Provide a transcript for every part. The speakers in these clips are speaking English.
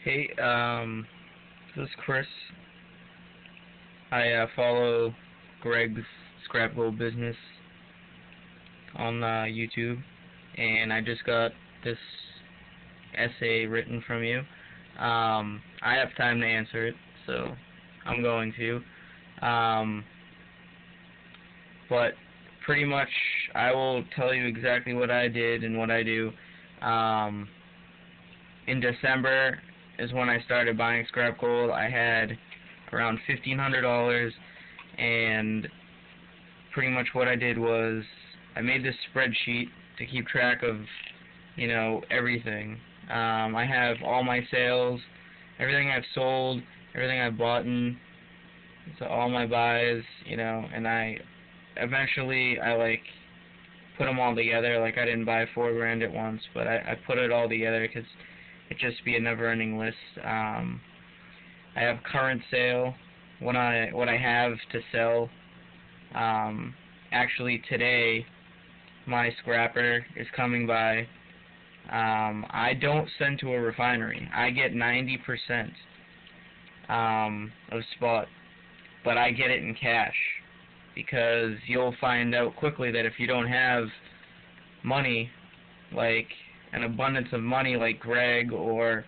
Hey, this is Chris. I follow Greg's Scrap Gold Business on YouTube, and I just got this essay written from you. I have time to answer it, so I'm going to. But pretty much, I will tell you exactly what I did and what I do. In December is when I started buying scrap gold. I had around $1,500, and pretty much what I did was I made this spreadsheet to keep track of, everything. I have all my sales, everything I've sold, everything I've bought, so all my buys, and I eventually put them all together. I didn't buy $4 grand at once, but I put it all together because it'd just be a never-ending list. I have current sale, what I have to sell. Actually today, my scrapper is coming by. I don't send to a refinery. I get 90% of spot, but I get it in cash, because you'll find out quickly that if you don't have money, like an abundance of money like Greg or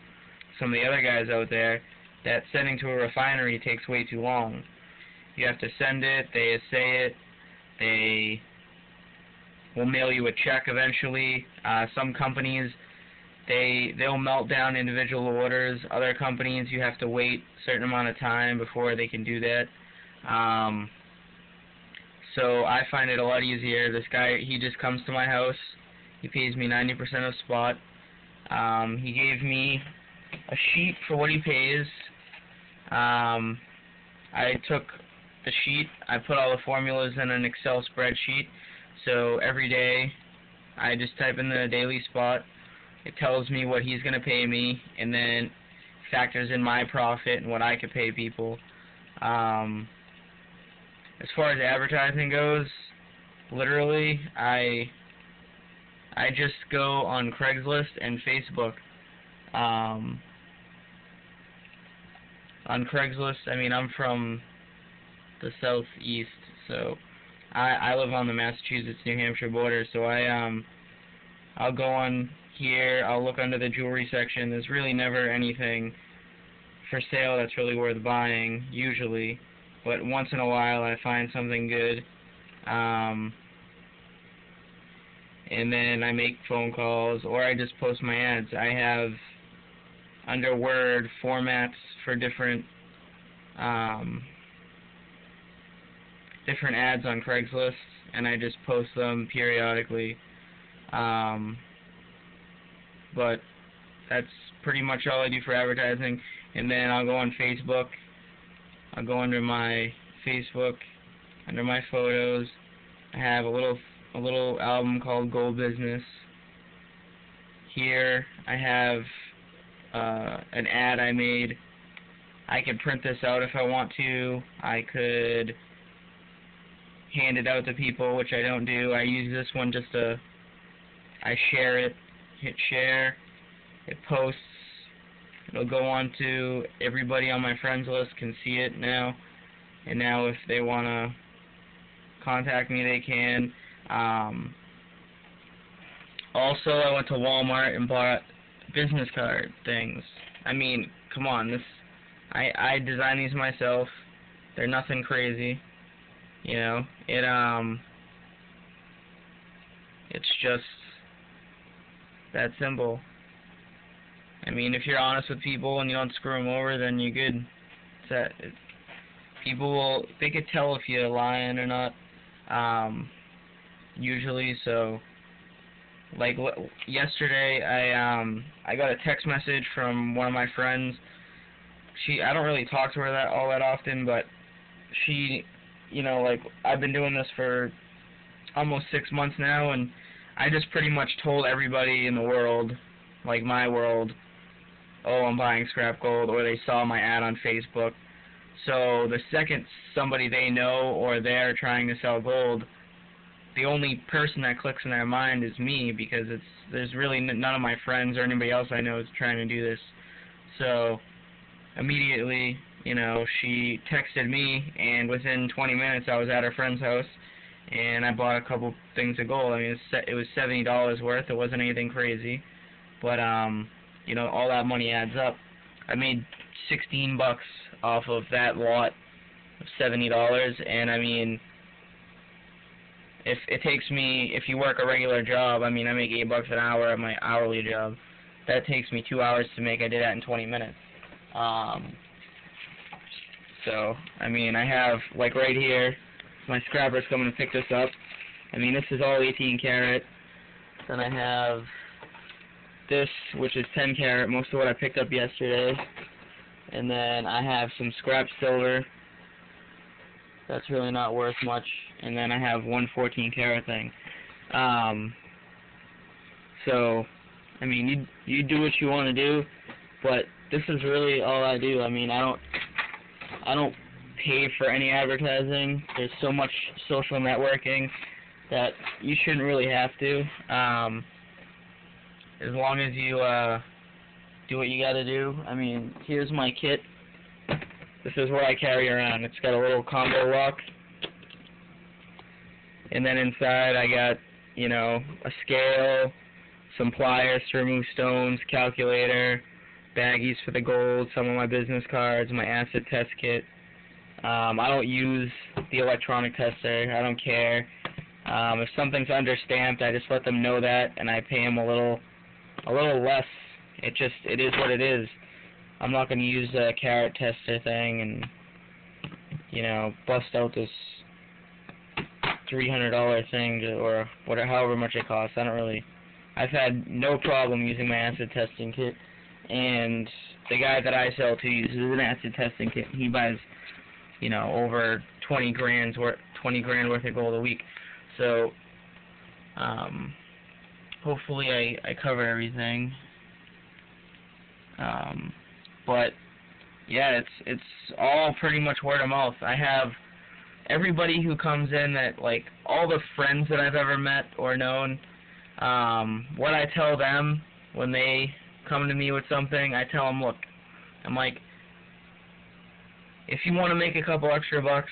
some of the other guys out there, that sending to a refinery takes way too long. You have to send it, they assay it, they will mail you a check eventually. Some companies, they'll melt down individual orders. Other companies, you have to wait a certain amount of time before they can do that. So I find it a lot easier. This guy, he just comes to my house. He pays me 90% of spot. He gave me a sheet for what he pays. I took the sheet, I put all the formulas in an Excel spreadsheet. So every day, I just type in the daily spot. It tells me what he's going to pay me, and then factors in my profit and what I could pay people. As far as advertising goes, literally, I just go on Craigslist and Facebook. On Craigslist, I'm from the southeast, so I live on the Massachusetts-New Hampshire border, so I'll go on here, I'll look under the jewelry section. There's really never anything for sale that's really worth buying, usually, but once in a while I find something good. And then I make phone calls, or I just post my ads. I have, under Word, formats for different ads on Craigslist, and I just post them periodically. But that's pretty much all I do for advertising. And then I'll go on Facebook. I'll go under my Facebook, under my photos. I have a little album called Gold Business. Here I have an ad I made. I could print this out if I want to. I could hand it out to people, which I don't do. I use this one just I share it, hit share, it posts, it'll go on to everybody on my friends list can see it now, and now if they want to contact me, they can. Also, I went to Walmart and bought business card things. Come on, I designed these myself. They're nothing crazy, it's just that simple. If you're honest with people and you don't screw them over, then you're good. They could tell if you're lying or not, usually. So, yesterday, I got a text message from one of my friends. I don't really talk to her all that often, but she, I've been doing this for almost 6 months now, and I just pretty much told everybody in the world, my world, oh, I'm buying scrap gold, or they saw my ad on Facebook. So the second somebody they know or they're trying to sell gold, the only person that clicks in their mind is me, because there's really none of my friends or anybody else I know is trying to do this. So immediately, you know, she texted me, and within 20 minutes I was at her friend's house, and I bought a couple things of gold. I mean, it was $70 worth. It wasn't anything crazy, but you know, all that money adds up. I made $16 off of that lot of $70, and I mean, if it takes me, if you work a regular job, I mean, I make $8 an hour at my hourly job. That takes me 2 hours to make. I did that in 20 minutes. So, I mean, I have, like right here, my scrapper's coming to pick this up. I mean, this is all 18 karat. Then I have this, which is 10 karat, most of what I picked up yesterday. And then I have some scrap silver. That's really not worth much. And then I have one 14 karat thing. So, I mean, you do what you want to do, but this is really all I do. I mean, I don't pay for any advertising. There's so much social networking that you shouldn't really have to. As long as you do what you gotta do. I mean, here's my kit. This is what I carry around. It's got a little combo lock. And then inside I got, you know, a scale, some pliers to remove stones, calculator, baggies for the gold, some of my business cards, my acid test kit. I don't use the electronic tester. I don't care. If something's understamped, I just let them know that, and I pay them a little less. It is what it is. I'm not going to use a carat tester thing and, you know, bust out this $300 thing or whatever, however much it costs. I've had no problem using my acid testing kit, and the guy that I sell to uses an acid testing kit. He buys, you know, over 20 grand worth of gold a week. So, hopefully I cover everything. But yeah, it's all pretty much word of mouth. I have everybody who comes in, that, like, all the friends that I've ever met or known, what I tell them when they come to me with something, I tell them, look, I'm like, if you want to make a couple extra bucks,